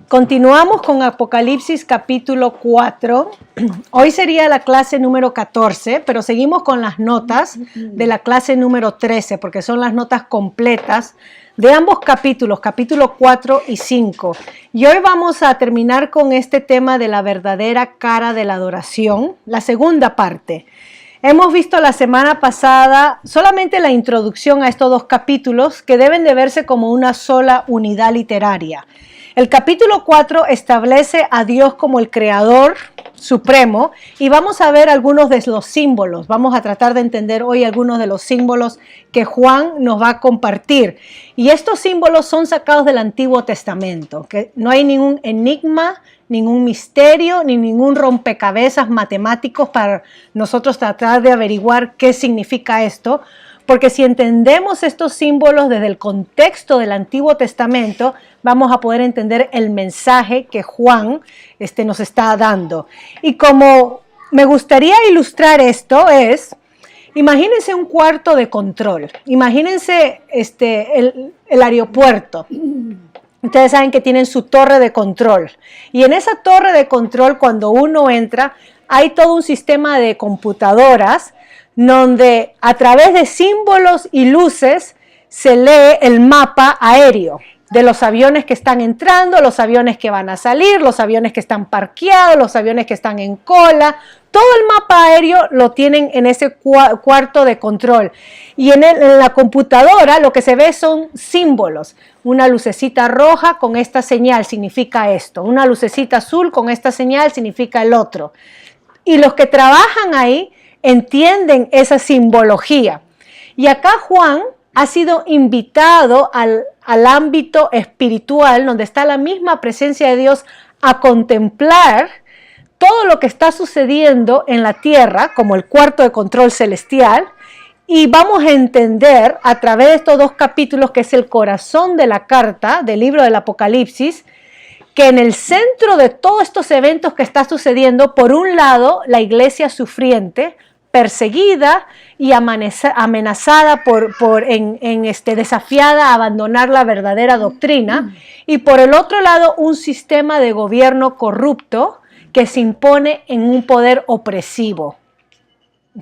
Continuamos con Apocalipsis capítulo 4. Hoy sería la clase número 14, pero seguimos con las notas de la clase número 13, porque son las notas completas de ambos capítulos, capítulo 4 y 5. Y hoy vamos a terminar con este tema de la verdadera cara de la adoración, la segunda parte. Hemos visto la semana pasada solamente la introducción a estos dos capítulos que deben de verse como una sola unidad literaria. El capítulo 4 establece a Dios como el creador supremo y vamos a ver algunos de los símbolos. Vamos a tratar de entender hoy algunos de los símbolos que Juan nos va a compartir. Y estos símbolos son sacados del Antiguo Testamento, que no hay ningún enigma, ningún misterio, ni ningún rompecabezas matemáticos para nosotros tratar de averiguar qué significa esto. Porque si entendemos estos símbolos desde el contexto del Antiguo Testamento, vamos a poder entender el mensaje que Juan nos está dando. Y como me gustaría ilustrar esto es, imagínense un cuarto de control, imagínense el aeropuerto. Ustedes saben que tienen su torre de control. Y en esa torre de control, cuando uno entra, hay todo un sistema de computadoras donde a través de símbolos y luces se lee el mapa aéreo de los aviones que están entrando, los aviones que van a salir, los aviones que están parqueados, los aviones que están en cola. Todo el mapa aéreo lo tienen en ese cuarto de control. Y en la computadora lo que se ve son símbolos. Una lucecita roja con esta señal significa esto. Una lucecita azul con esta señal significa el otro. Y los que trabajan ahí entienden esa simbología. Y acá Juan ha sido invitado al ámbito espiritual, donde está la misma presencia de Dios, a contemplar todo lo que está sucediendo en la tierra, como el cuarto de control celestial, y vamos a entender a través de estos dos capítulos, que es el corazón de la carta del libro del Apocalipsis, que en el centro de todos estos eventos que está sucediendo, por un lado, la iglesia sufriente, perseguida y amenazada desafiada a abandonar la verdadera doctrina, y por el otro lado un sistema de gobierno corrupto que se impone en un poder opresivo,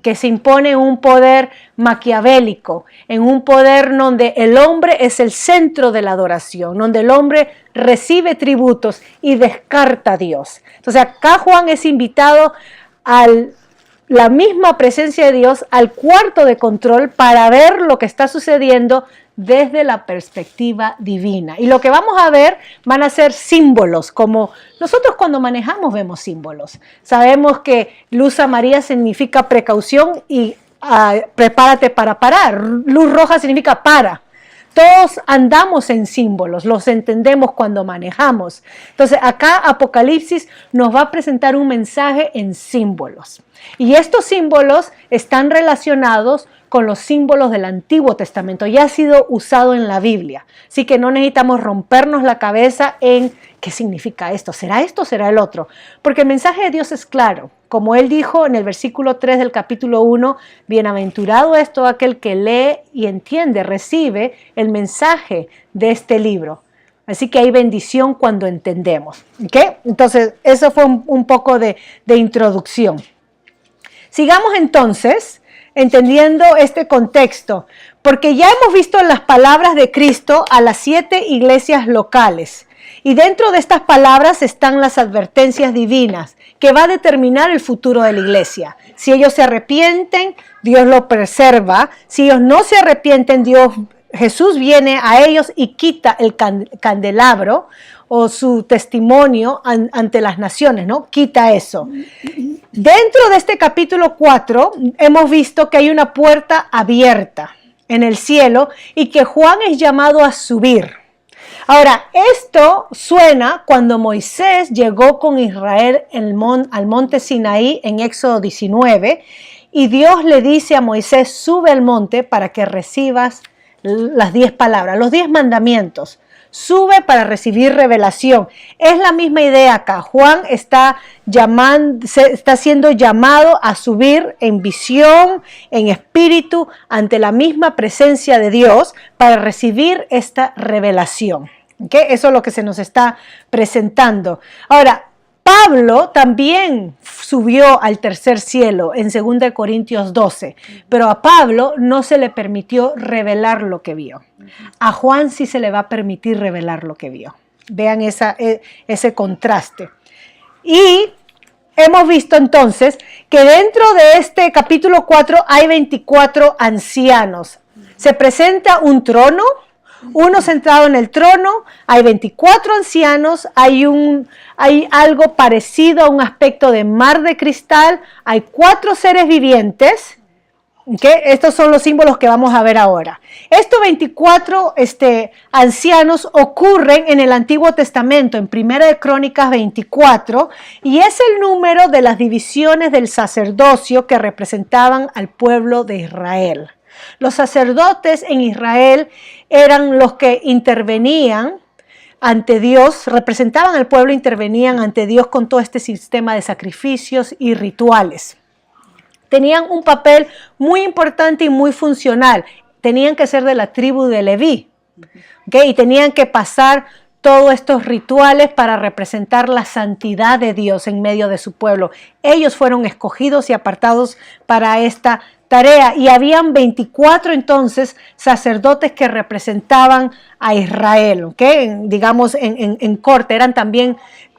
que se impone en un poder maquiavélico, en un poder donde el hombre es el centro de la adoración, donde el hombre recibe tributos y descarta a Dios. Entonces acá Juan es invitado la misma presencia de Dios al cuarto de control para ver lo que está sucediendo desde la perspectiva divina. Y lo que vamos a ver van a ser símbolos, como nosotros cuando manejamos vemos símbolos. Sabemos que luz amarilla significa precaución y prepárate para parar. Luz roja significa para. Todos andamos en símbolos, los entendemos cuando manejamos. Entonces acá Apocalipsis nos va a presentar un mensaje en símbolos. Y estos símbolos están relacionados con los símbolos del Antiguo Testamento. Ya ha sido usado en la Biblia. Así que no necesitamos rompernos la cabeza en qué significa esto. ¿Será esto o será el otro? Porque el mensaje de Dios es claro. Como Él dijo en el versículo 3 del capítulo 1, bienaventurado es todo aquel que lee y entiende, recibe el mensaje de este libro. Así que hay bendición cuando entendemos. ¿Okay? Entonces, eso fue un poco de introducción. Sigamos entonces entendiendo este contexto, porque ya hemos visto las palabras de Cristo a las 7 iglesias locales. Y dentro de estas palabras están las advertencias divinas que va a determinar el futuro de la iglesia. Si ellos se arrepienten, Dios lo preserva. Si ellos no se arrepienten, Jesús viene a ellos y quita el candelabro o su testimonio ante las naciones, ¿no? Quita eso. Dentro de este capítulo 4 hemos visto que hay una puerta abierta en el cielo y que Juan es llamado a subir. Ahora, esto suena cuando Moisés llegó con Israel al monte Sinaí en Éxodo 19 y Dios le dice a Moisés, sube al monte para que recibas las 10 palabras, los 10 mandamientos. Sube para recibir revelación. Es la misma idea acá. Juan está siendo llamado a subir en visión, en espíritu, ante la misma presencia de Dios para recibir esta revelación. ¿Okay? Eso es lo que se nos está presentando. Ahora, Pablo también subió al tercer cielo en 2 Corintios 12, pero a Pablo no se le permitió revelar lo que vio. A Juan sí se le va a permitir revelar lo que vio. Vean ese contraste. Y hemos visto entonces que dentro de este capítulo 4 hay 24 ancianos. Se presenta un trono, uno sentado en el trono, hay 24 ancianos, hay algo parecido a un aspecto de mar de cristal, hay 4 seres vivientes. ¿Okay? Estos son los símbolos que vamos a ver ahora. Estos 24 ancianos ocurren en el Antiguo Testamento, en 1 de Crónicas 24, y es el número de las divisiones del sacerdocio que representaban al pueblo de Israel. Los sacerdotes en Israel eran los que intervenían ante Dios, representaban al pueblo, intervenían ante Dios con todo este sistema de sacrificios y rituales. Tenían un papel muy importante y muy funcional. Tenían que ser de la tribu de Leví, ¿okay? Y tenían que pasar todos estos rituales para representar la santidad de Dios en medio de su pueblo. Ellos fueron escogidos y apartados para esta tarea, y habían 24 entonces sacerdotes que representaban a Israel, ¿okay? Digamos en corte,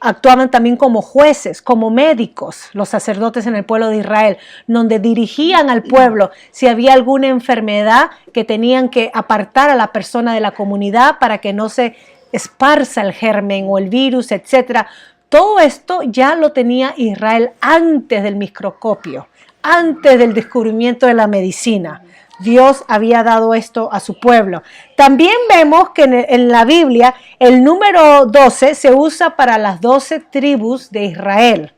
actuaban también como jueces, como médicos, los sacerdotes en el pueblo de Israel, donde dirigían al pueblo si había alguna enfermedad que tenían que apartar a la persona de la comunidad para que no se esparza el germen o el virus, etcétera. Todo esto ya lo tenía Israel antes del microscopio, antes del descubrimiento de la medicina. Dios había dado esto a su pueblo. También vemos que en la Biblia el número 12 se usa para las 12 tribus de Israel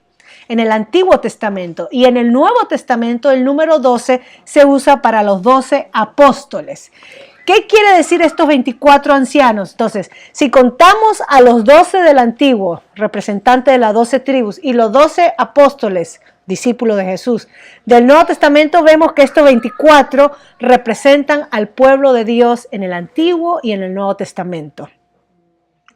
en el Antiguo Testamento, y en el Nuevo Testamento el número 12 se usa para los 12 apóstoles. ¿Qué quiere decir estos 24 ancianos? Entonces, si contamos a los 12 del Antiguo, representantes de las 12 tribus, y los 12 apóstoles, discípulos de Jesús, del Nuevo Testamento, vemos que estos 24 representan al pueblo de Dios en el Antiguo y en el Nuevo Testamento.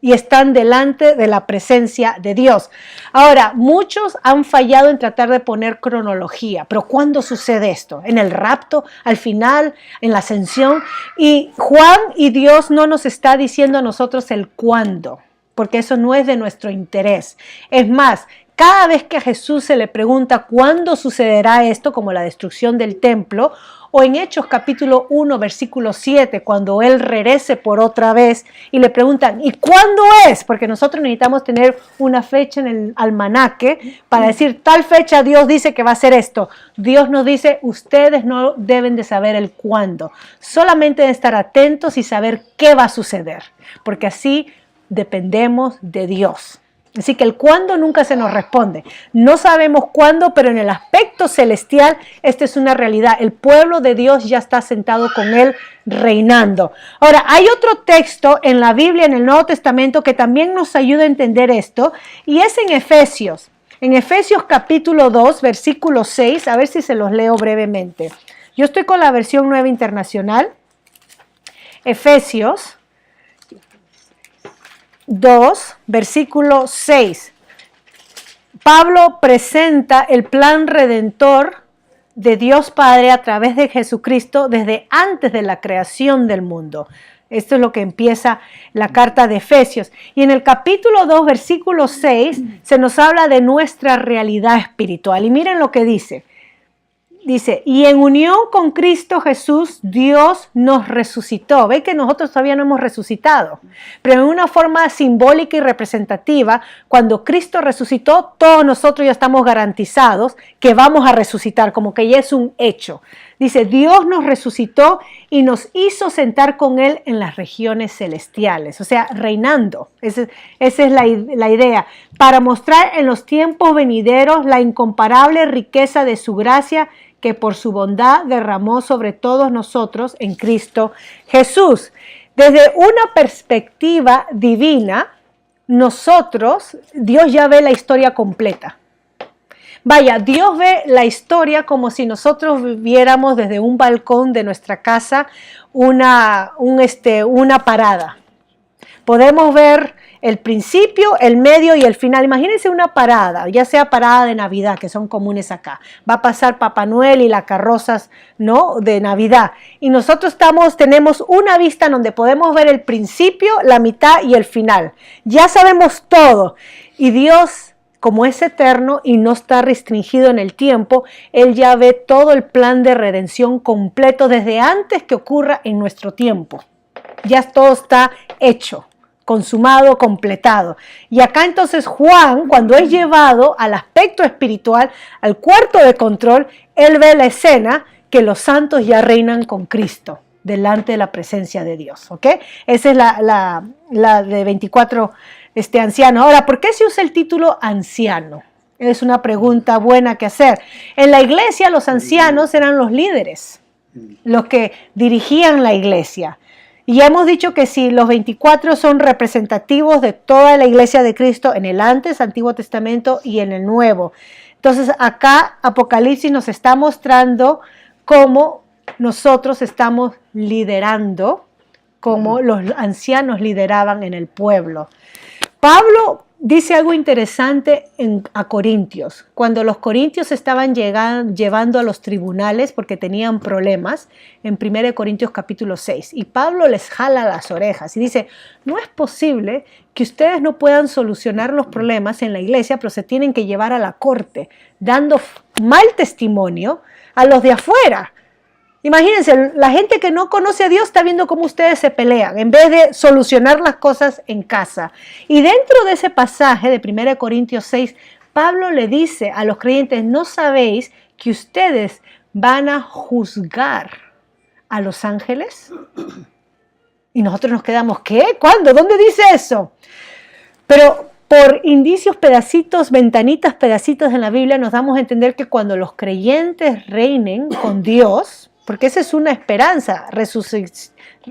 Y están delante de la presencia de Dios. Ahora, muchos han fallado en tratar de poner cronología, pero ¿cuándo sucede esto? ¿En el rapto? ¿Al final? ¿En la ascensión? Y Juan y Dios no nos está diciendo a nosotros el cuándo, porque eso no es de nuestro interés. Es más, cada vez que a Jesús se le pregunta cuándo sucederá esto, como la destrucción del templo, o en Hechos capítulo 1, versículo 7, cuando Él regrese por otra vez y le preguntan, ¿y cuándo es? Porque nosotros necesitamos tener una fecha en el almanaque para decir, tal fecha Dios dice que va a ser esto. Dios nos dice, ustedes no deben de saber el cuándo, solamente de estar atentos y saber qué va a suceder, porque así dependemos de Dios. Así que el cuándo nunca se nos responde. No sabemos cuándo, pero en el aspecto celestial esta es una realidad. El pueblo de Dios ya está sentado con Él reinando. Ahora, hay otro texto en la Biblia, en el Nuevo Testamento, que también nos ayuda a entender esto, y es en Efesios. En Efesios capítulo 2, versículo 6, a ver si se los leo brevemente. Yo estoy con la versión Nueva Internacional. Efesios 2, versículo 6. Pablo presenta el plan redentor de Dios Padre a través de Jesucristo desde antes de la creación del mundo. Esto es lo que empieza la carta de Efesios. Y en el capítulo 2, versículo 6, se nos habla de nuestra realidad espiritual. Y miren lo que dice. Dice, y en unión con Cristo Jesús, Dios nos resucitó. ¿Ve que nosotros todavía no hemos resucitado? Pero en una forma simbólica y representativa, cuando Cristo resucitó, todos nosotros ya estamos garantizados que vamos a resucitar, como que ya es un hecho. Dice, Dios nos resucitó y nos hizo sentar con Él en las regiones celestiales, o sea, reinando. Esa es la idea, para mostrar en los tiempos venideros la incomparable riqueza de su gracia que por su bondad derramó sobre todos nosotros en Cristo Jesús. Desde una perspectiva divina, Dios ya ve la historia completa. Vaya, Dios ve la historia como si nosotros viéramos desde un balcón de nuestra casa una parada. Podemos ver el principio, el medio y el final. Imagínense una parada, ya sea parada de Navidad, que son comunes acá. Va a pasar Papá Noel y las carrozas, ¿no?, de Navidad. Y nosotros tenemos una vista en donde podemos ver el principio, la mitad y el final. Ya sabemos todo. Y Dios, como es eterno y no está restringido en el tiempo, Él ya ve todo el plan de redención completo desde antes que ocurra en nuestro tiempo. Ya todo está hecho, consumado, completado. Y acá entonces Juan, cuando es llevado al aspecto espiritual, al cuarto de control, él ve la escena que los santos ya reinan con Cristo delante de la presencia de Dios. ¿Ok? Esa es la de 24 ancianos. Ahora, ¿por qué se usa el título anciano? Es una pregunta buena que hacer. En la iglesia los ancianos eran los líderes, los que dirigían la iglesia. Y ya hemos dicho que si los 24 son representativos de toda la iglesia de Cristo en el Antiguo Testamento y en el Nuevo. Entonces acá Apocalipsis nos está mostrando cómo nosotros estamos liderando, cómo los ancianos lideraban en el pueblo. Pablo dice algo interesante a Corintios. Cuando los corintios estaban llevando a los tribunales porque tenían problemas, en 1 Corintios capítulo 6, y Pablo les jala las orejas y dice, no es posible que ustedes no puedan solucionar los problemas en la iglesia, pero se tienen que llevar a la corte, dando mal testimonio a los de afuera. Imagínense, la gente que no conoce a Dios está viendo cómo ustedes se pelean en vez de solucionar las cosas en casa. Y dentro de ese pasaje de 1 Corintios 6, Pablo le dice a los creyentes, ¿no sabéis que ustedes van a juzgar a los ángeles? Y nosotros nos quedamos, ¿qué? ¿Cuándo? ¿Dónde dice eso? Pero por indicios, pedacitos, ventanitas, pedacitos en la Biblia nos damos a entender que cuando los creyentes reinen con Dios, porque esa es una esperanza,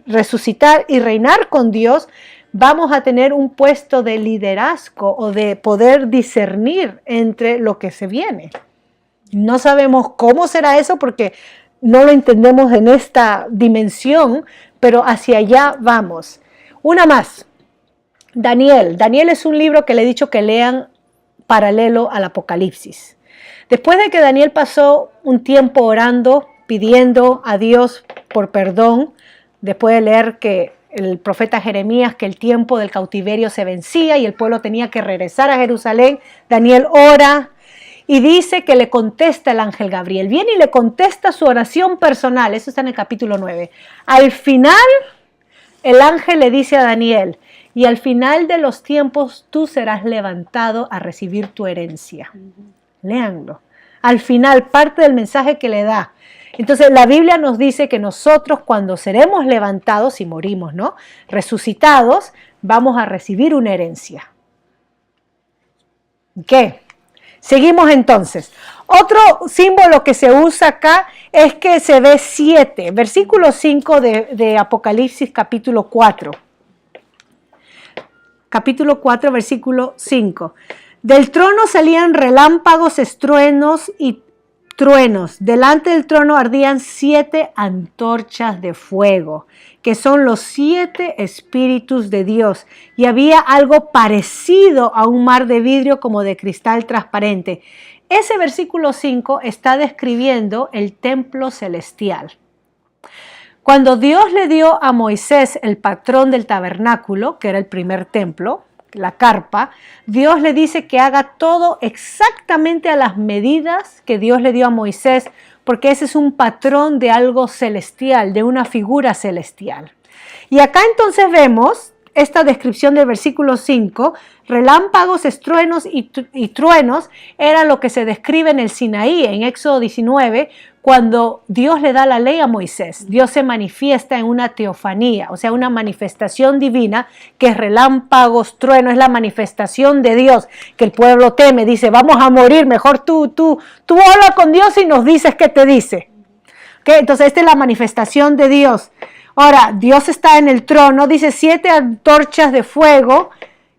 resucitar y reinar con Dios, vamos a tener un puesto de liderazgo o de poder discernir entre lo que se viene. No sabemos cómo será eso porque no lo entendemos en esta dimensión, pero hacia allá vamos. Una más, Daniel. Daniel es un libro que le he dicho que lean paralelo al Apocalipsis. Después de que Daniel pasó un tiempo orando, pidiendo a Dios por perdón, después de leer que el profeta Jeremías, que el tiempo del cautiverio se vencía y el pueblo tenía que regresar a Jerusalén, Daniel ora y dice que le contesta el ángel Gabriel. Viene y le contesta su oración personal, eso está en el capítulo 9. Al final, el ángel le dice a Daniel, y al final de los tiempos tú serás levantado a recibir tu herencia. Léanlo. Al final, parte del mensaje que le da. Entonces la Biblia nos dice que nosotros cuando seremos levantados, si morimos, ¿no?, resucitados, vamos a recibir una herencia. ¿Qué? Seguimos entonces. Otro símbolo que se usa acá es que se ve 7, versículo 5 de Apocalipsis capítulo 4. Capítulo 4, versículo 5. Del trono salían relámpagos, estruendos y truenos. Delante del trono ardían 7 antorchas de fuego, que son los 7 espíritus de Dios. Y había algo parecido a un mar de vidrio como de cristal transparente. Ese versículo 5 está describiendo el templo celestial. Cuando Dios le dio a Moisés el patrón del tabernáculo, que era el primer templo, la carpa, Dios le dice que haga todo exactamente a las medidas que Dios le dio a Moisés, porque ese es un patrón de algo celestial, de una figura celestial. Y acá entonces vemos esta descripción del versículo 5, relámpagos, estruenos y truenos, era lo que se describe en el Sinaí, en Éxodo 19, cuando Dios le da la ley a Moisés. Dios se manifiesta en una teofanía, o sea, una manifestación divina, que es relámpagos, truenos, es la manifestación de Dios, que el pueblo teme, dice, vamos a morir, mejor tú habla con Dios y nos dices qué te dice. ¿Okay? Entonces, esta es la manifestación de Dios. Ahora, Dios está en el trono, dice 7 antorchas de fuego,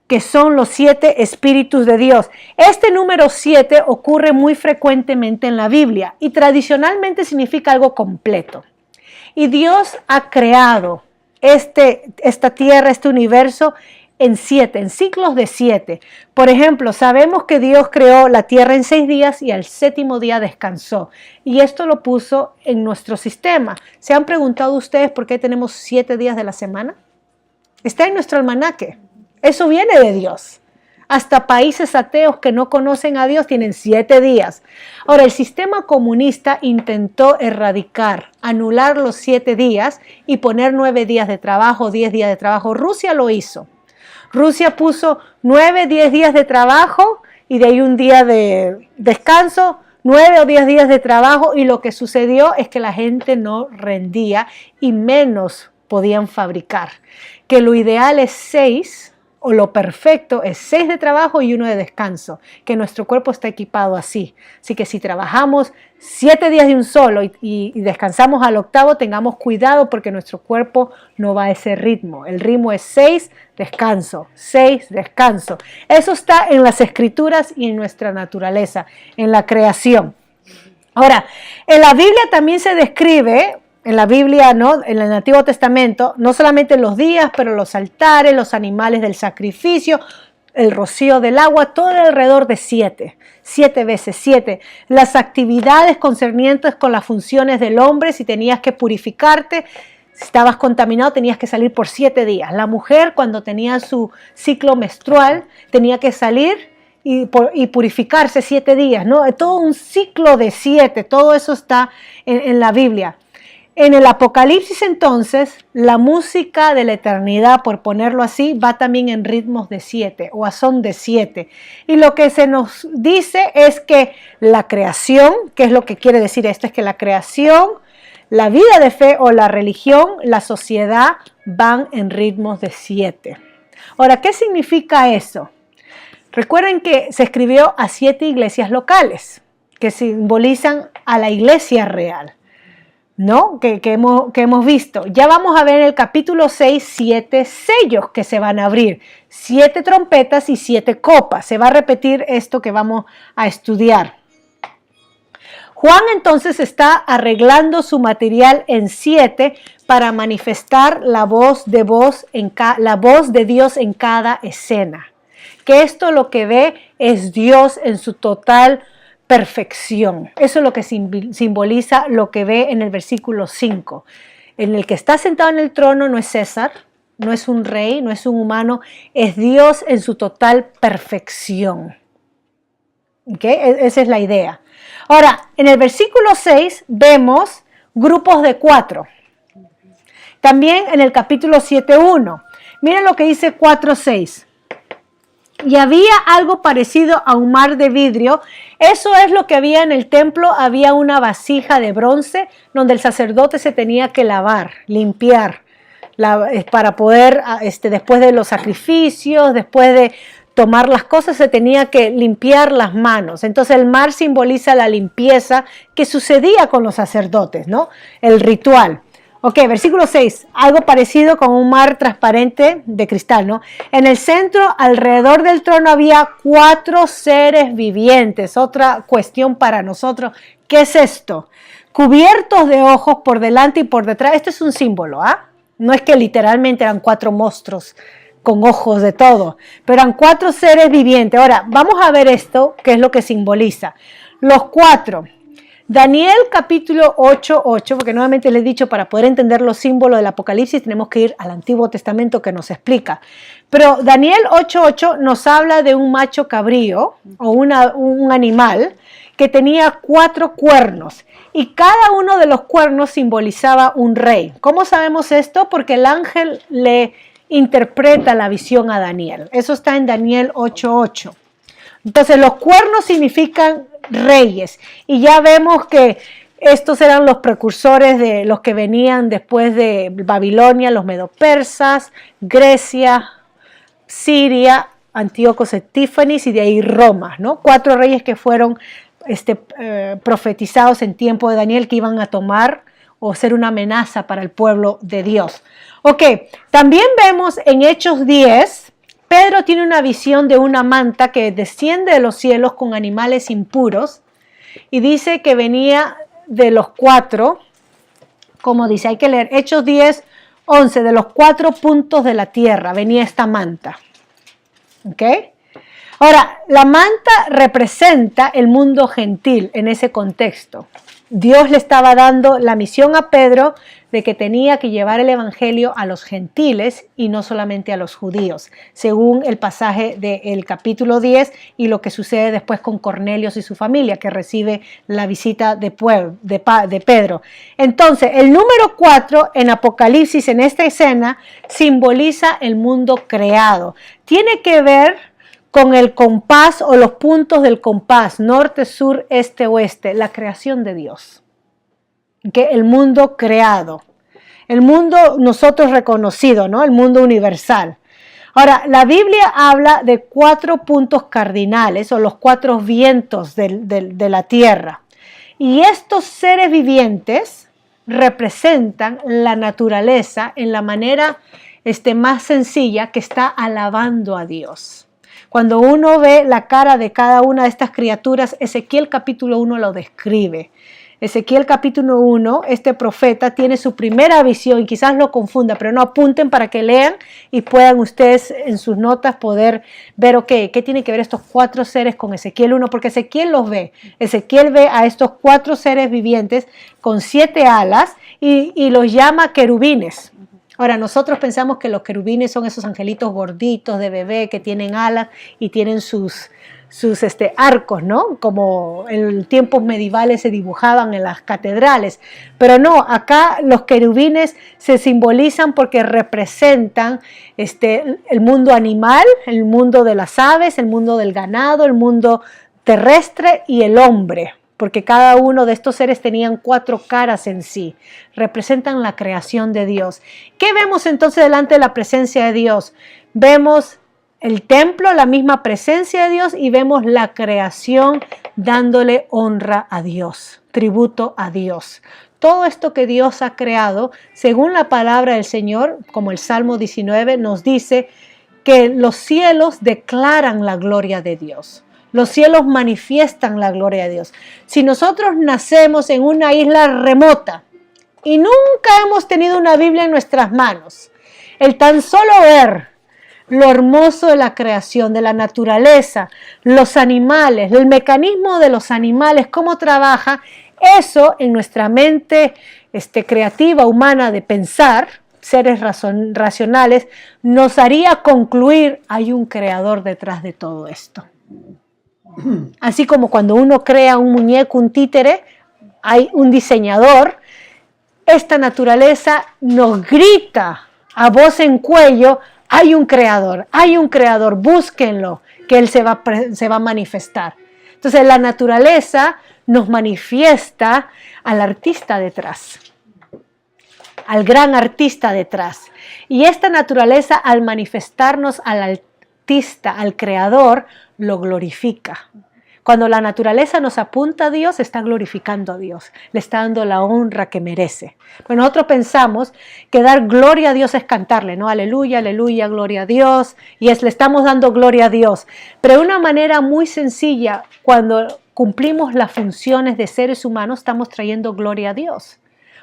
que son los 7 espíritus de Dios. Este número 7 ocurre muy frecuentemente en la Biblia y tradicionalmente significa algo completo. Y Dios ha creado esta tierra, este universo, en 7, en ciclos de 7. Por ejemplo, sabemos que Dios creó la tierra en 6 días y al 7º día descansó. Y esto lo puso en nuestro sistema. ¿Se han preguntado ustedes por qué tenemos 7 días de la semana? Está en nuestro almanaque. Eso viene de Dios. Hasta países ateos que no conocen a Dios tienen 7 días. Ahora, el sistema comunista intentó erradicar, anular los 7 días y poner 9 días de trabajo, 10 días de trabajo. Rusia lo hizo. Rusia puso 9, 10 días de trabajo y de ahí un día de descanso, 9 o 10 días de trabajo, y lo que sucedió es que la gente no rendía y menos podían fabricar. Que lo ideal es 6, o lo perfecto es 6 de trabajo y 1 de descanso, que nuestro cuerpo está equipado así. Así que si trabajamos 7 días de un solo y descansamos al 8º, tengamos cuidado porque nuestro cuerpo no va a ese ritmo. El ritmo es 6, descanso, 6, descanso. Eso está en las escrituras y en nuestra naturaleza, en la creación. Ahora, en la Biblia también se describe, en la Biblia, ¿no?, en el Antiguo Testamento, no solamente los días, pero los altares, los animales del sacrificio, el rocío del agua, todo alrededor de 7. 7 veces 7. Las actividades concernientes con las funciones del hombre, si tenías que purificarte, si estabas contaminado, tenías que salir por 7 días. La mujer, cuando tenía su ciclo menstrual, tenía que salir y purificarse 7 días, ¿no? Todo un ciclo de 7, todo eso está en la Biblia. En el Apocalipsis, entonces, la música de la eternidad, por ponerlo así, va también en ritmos de 7 o a son de 7. Y lo que se nos dice es que la creación, ¿qué es lo que quiere decir esto? Es que la creación, la vida de fe o la religión, la sociedad, van en ritmos de 7. Ahora, ¿qué significa eso? Recuerden que se escribió a 7 iglesias locales, que simbolizan a la iglesia real, ¿no? Que hemos visto. Ya vamos a ver en el capítulo 6 7 sellos que se van a abrir, 7 trompetas y 7 copas. Se va a repetir esto que vamos a estudiar. Juan entonces está arreglando su material en 7 para manifestar la voz de Dios en cada escena. Que esto lo que ve es Dios en su total perfección. Eso es lo que simboliza lo que ve en el versículo 5. En el que está sentado en el trono no es César, no es un rey, no es un humano, es Dios en su total perfección. ¿Okay? Esa es la idea. Ahora, en el versículo 6 vemos grupos de 4. También en el capítulo 7:1. Miren lo que dice 4:6. Y había algo parecido a un mar de vidrio. Eso es lo que había en el templo. Había una vasija de bronce donde el sacerdote se tenía que lavar, limpiar, para poder, después de los sacrificios, después de tomar las cosas, se tenía que limpiar las manos. Entonces el mar simboliza la limpieza que sucedía con los sacerdotes, ¿no? El ritual. Ok, versículo 6, algo parecido con un mar transparente de cristal, ¿no? En el centro, alrededor del trono, había 4 seres vivientes. Otra cuestión para nosotros, ¿qué es esto? Cubiertos de ojos por delante y por detrás. Este es un símbolo, ¿ah? No es que literalmente eran 4 monstruos con ojos de todo, pero eran 4 seres vivientes. Ahora, vamos a ver esto, qué es lo que simboliza. Los 4. Daniel capítulo 8:8, porque nuevamente les he dicho, para poder entender los símbolos del Apocalipsis tenemos que ir al Antiguo Testamento que nos explica. Pero Daniel 8:8 nos habla de un macho cabrío o un animal que tenía 4 cuernos y cada uno de los cuernos simbolizaba un rey. ¿Cómo sabemos esto? Porque el ángel le interpreta la visión a Daniel. Eso está en Daniel 8:8. Entonces los cuernos significan reyes y ya vemos que estos eran los precursores de los que venían después de Babilonia, los medopersas, Grecia, Siria, Antíoco Epífanes y de ahí Roma, ¿no? 4 reyes que fueron profetizados en tiempo de Daniel que iban a tomar o ser una amenaza para el pueblo de Dios. Ok, también vemos en Hechos 10, Pedro tiene una visión de una manta que desciende de los cielos con animales impuros y dice que venía de los 4, como dice, hay que leer Hechos 10, 11, de los 4 puntos de la tierra venía esta manta. ¿Ok? Ahora, la manta representa el mundo gentil en ese contexto. Dios le estaba dando la misión a Pedro de que tenía que llevar el evangelio a los gentiles y no solamente a los judíos, según el pasaje del capítulo 10 y lo que sucede después con Cornelio y su familia, que recibe la visita de Pedro. Entonces, el número 4 en Apocalipsis, en esta escena, simboliza el mundo creado. Tiene que ver con el compás o los puntos del compás, norte, sur, este, oeste, la creación de Dios. ¿Okay? El mundo creado. El mundo nosotros reconocido, ¿no? El mundo universal. Ahora, la Biblia habla de 4 puntos cardinales o los 4 vientos de la tierra. Y estos seres vivientes representan la naturaleza en la manera más sencilla que está alabando a Dios. Cuando uno ve la cara de cada una de estas criaturas, Ezequiel capítulo 1 lo describe. Ezequiel capítulo 1, este profeta tiene su primera visión, y quizás lo confunda, pero no, apunten para que lean y puedan ustedes en sus notas poder ver, ok, ¿qué tiene que ver estos 4 seres con Ezequiel 1? Porque Ezequiel los ve. Ezequiel ve a estos 4 seres vivientes con 7 alas y los llama querubines. Ahora, nosotros pensamos que los querubines son esos angelitos gorditos de bebé que tienen alas y tienen sus arcos, ¿no? Como en tiempos medievales se dibujaban en las catedrales. Pero no, acá los querubines se simbolizan porque representan el mundo animal, el mundo de las aves, el mundo del ganado, el mundo terrestre y el hombre. Porque cada uno de estos seres tenían 4 caras en sí, representan la creación de Dios. ¿Qué vemos entonces delante de la presencia de Dios? Vemos el templo, la misma presencia de Dios, y vemos la creación dándole honra a Dios, tributo a Dios. Todo esto que Dios ha creado, según la palabra del Señor, como el Salmo 19 nos dice, que los cielos declaran la gloria de Dios. Los cielos manifiestan la gloria de Dios. Si nosotros nacemos en una isla remota y nunca hemos tenido una Biblia en nuestras manos, el tan solo ver lo hermoso de la creación, de la naturaleza, los animales, el mecanismo de los animales, cómo trabaja, eso en nuestra mente creativa, humana, de pensar, seres racionales, nos haría concluir, hay un creador detrás de todo esto. Así como cuando uno crea un muñeco, un títere, hay un diseñador, esta naturaleza nos grita a voz en cuello, hay un creador, búsquenlo, que él se va a manifestar. Entonces la naturaleza nos manifiesta al artista detrás, al gran artista detrás. Y esta naturaleza, al manifestarnos al artista, al creador, lo glorifica. Cuando la naturaleza nos apunta a Dios, está glorificando a Dios, le está dando la honra que merece. Pues nosotros pensamos que dar gloria a Dios es cantarle, ¿no? Aleluya, aleluya, gloria a Dios, y le estamos dando gloria a Dios. Pero de una manera muy sencilla, cuando cumplimos las funciones de seres humanos, estamos trayendo gloria a Dios.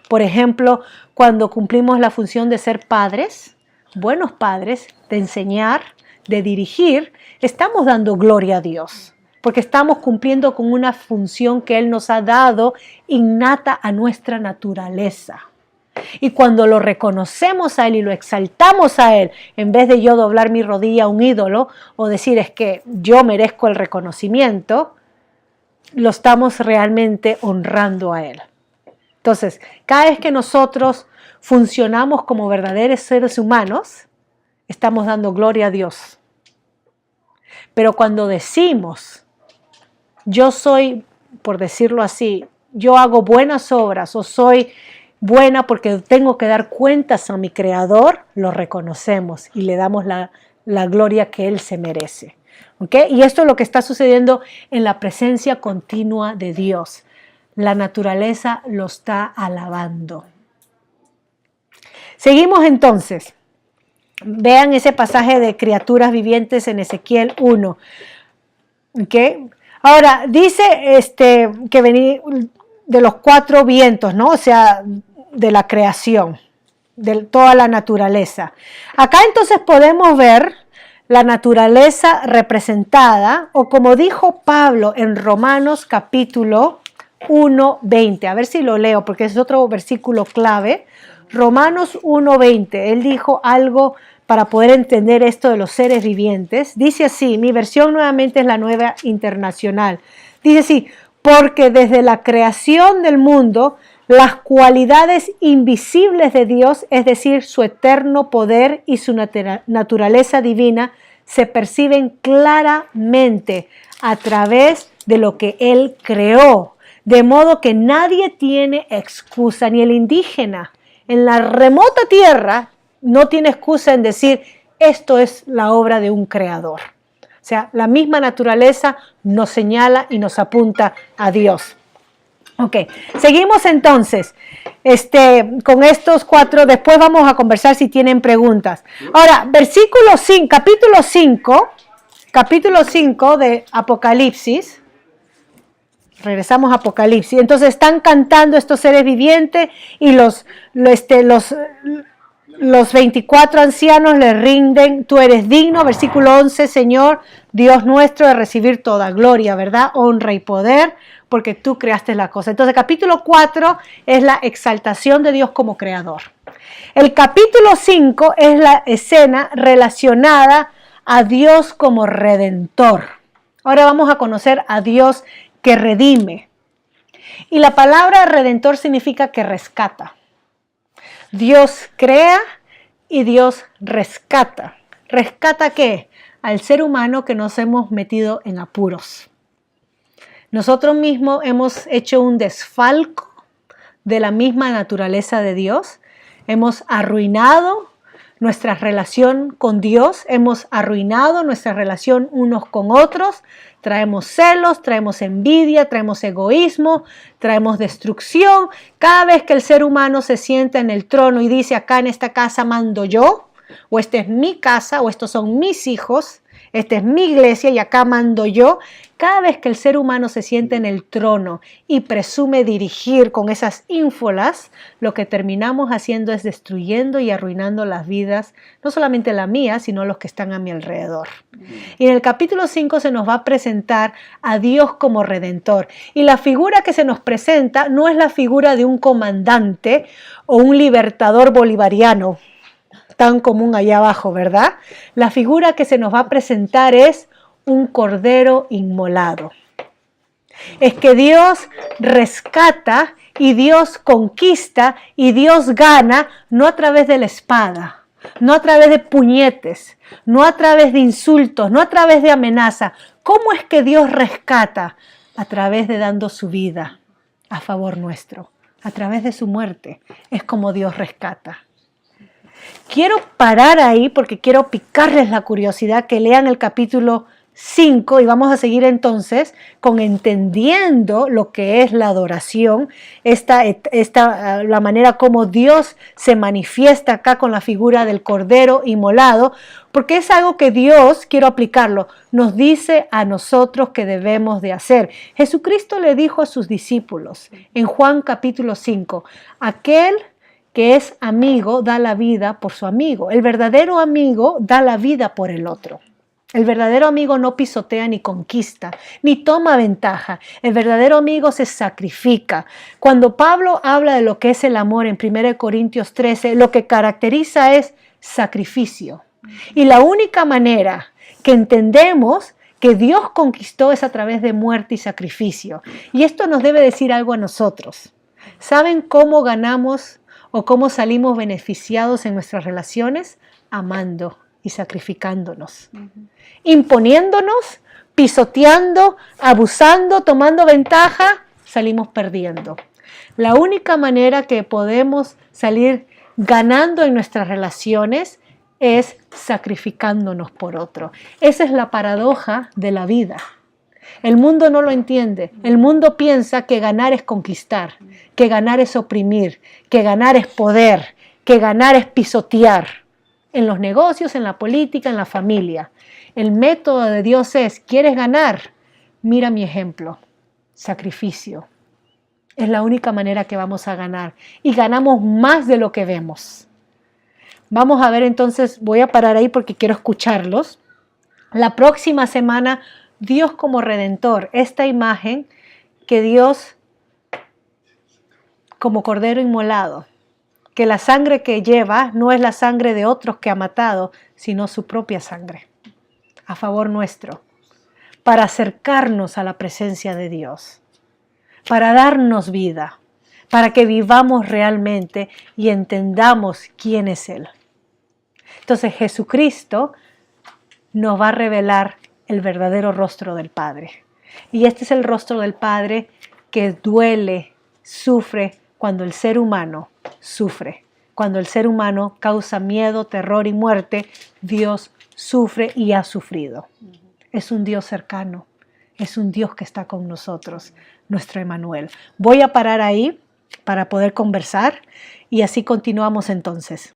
Por ejemplo, cuando cumplimos la función de ser padres, buenos padres, de enseñar, de dirigir, estamos dando gloria a Dios, porque estamos cumpliendo con una función que Él nos ha dado innata a nuestra naturaleza. Y cuando lo reconocemos a Él y lo exaltamos a Él, en vez de yo doblar mi rodilla a un ídolo o decir es que yo merezco el reconocimiento, lo estamos realmente honrando a Él. Entonces, cada vez que nosotros funcionamos como verdaderos seres humanos, estamos dando gloria a Dios. Pero cuando decimos, yo soy, por decirlo así, yo hago buenas obras o soy buena porque tengo que dar cuentas a mi Creador, lo reconocemos y le damos la gloria que Él se merece. ¿Okay? Y esto es lo que está sucediendo en la presencia continua de Dios. La naturaleza lo está alabando. Seguimos entonces. Vean ese pasaje de criaturas vivientes en Ezequiel 1. ¿Okay? Ahora, dice que venía de los 4 vientos, ¿no? O sea, de la creación. de toda la naturaleza. Acá entonces podemos ver la naturaleza representada, o como dijo Pablo en Romanos capítulo 1:20. A ver si lo leo, porque es otro versículo clave. Romanos 1:20. Él dijo algo para poder entender esto de los seres vivientes. Dice así, mi versión nuevamente es la Nueva Internacional. Dice así, porque desde la creación del mundo, las cualidades invisibles de Dios, es decir, su eterno poder y su naturaleza divina, se perciben claramente a través de lo que Él creó. De modo que nadie tiene excusa, ni el indígena en la remota tierra no tiene excusa en decir, esto es la obra de un creador. O sea, la misma naturaleza nos señala y nos apunta a Dios. Ok, seguimos entonces con estos 4. Después vamos a conversar si tienen preguntas. Ahora, capítulo 5 de Apocalipsis. Regresamos a Apocalipsis. Entonces están cantando estos seres vivientes y los 24 ancianos le rinden, tú eres digno, versículo 11, Señor, Dios nuestro, de recibir toda gloria, ¿verdad? Honra y poder, porque tú creaste la cosa. Entonces, capítulo 4 es la exaltación de Dios como creador. El capítulo 5 es la escena relacionada a Dios como redentor. Ahora vamos a conocer a Dios que redime. Y la palabra redentor significa que rescata. Dios crea y Dios rescata. ¿Rescata qué? Al ser humano que nos hemos metido en apuros. Nosotros mismos hemos hecho un desfalco de la misma naturaleza de Dios. Hemos arruinado nuestra relación con Dios, hemos arruinado nuestra relación unos con otros. Traemos celos, traemos envidia, traemos egoísmo, traemos destrucción. Cada vez que el ser humano se sienta en el trono y dice, acá en esta casa mando yo, o esta es mi casa, o estos son mis hijos, esta es mi iglesia y acá mando yo. Cada vez que el ser humano se siente en el trono y presume dirigir con esas ínfulas, lo que terminamos haciendo es destruyendo y arruinando las vidas, no solamente la mía, sino los que están a mi alrededor. Y en el capítulo 5 se nos va a presentar a Dios como redentor. Y la figura que se nos presenta no es la figura de un comandante o un libertador bolivariano, tan común allá abajo, ¿verdad? La figura que se nos va a presentar es un cordero inmolado. Es que Dios rescata y Dios conquista y Dios gana no a través de la espada, no a través de puñetes, no a través de insultos, no a través de amenaza. ¿Cómo es que Dios rescata? A través de dando su vida a favor nuestro, a través de su muerte. Es como Dios rescata. Quiero parar ahí porque quiero picarles la curiosidad que lean el capítulo 5 y vamos a seguir entonces con entendiendo lo que es la adoración, la manera como Dios se manifiesta acá con la figura del cordero inmolado, porque es algo que Dios, quiero aplicarlo, nos dice a nosotros que debemos de hacer. Jesucristo le dijo a sus discípulos en Juan capítulo 5, aquel que es amigo da la vida por su amigo. El verdadero amigo da la vida por el otro. El verdadero amigo no pisotea ni conquista, ni toma ventaja. El verdadero amigo se sacrifica. Cuando Pablo habla de lo que es el amor en 1 Corintios 13, lo que caracteriza es sacrificio. Y la única manera que entendemos que Dios conquistó es a través de muerte y sacrificio. Y esto nos debe decir algo a nosotros. ¿Saben cómo ganamos o cómo salimos beneficiados en nuestras relaciones? Amando y sacrificándonos, imponiéndonos, pisoteando, abusando, tomando ventaja, salimos perdiendo. La única manera que podemos salir ganando en nuestras relaciones es sacrificándonos por otro. Esa es la paradoja de la vida. El mundo no lo entiende. El mundo piensa que ganar es conquistar, que ganar es oprimir, que ganar es poder, que ganar es pisotear. En los negocios, en la política, en la familia. El método de Dios es, ¿quieres ganar? Mira mi ejemplo, sacrificio. Es la única manera que vamos a ganar. Y ganamos más de lo que vemos. Vamos a ver entonces, voy a parar ahí porque quiero escucharlos. La próxima semana, Dios como Redentor, esta imagen que Dios como Cordero inmolado, que la sangre que lleva no es la sangre de otros que ha matado, sino su propia sangre, a favor nuestro, para acercarnos a la presencia de Dios, para darnos vida, para que vivamos realmente y entendamos quién es Él. Entonces Jesucristo nos va a revelar el verdadero rostro del Padre. Y este es el rostro del Padre que duele, sufre cuando el ser humano sufre. Cuando el ser humano causa miedo, terror y muerte, Dios sufre y ha sufrido. Es un Dios cercano, es un Dios que está con nosotros, nuestro Emmanuel. Voy a parar ahí para poder conversar y así continuamos entonces.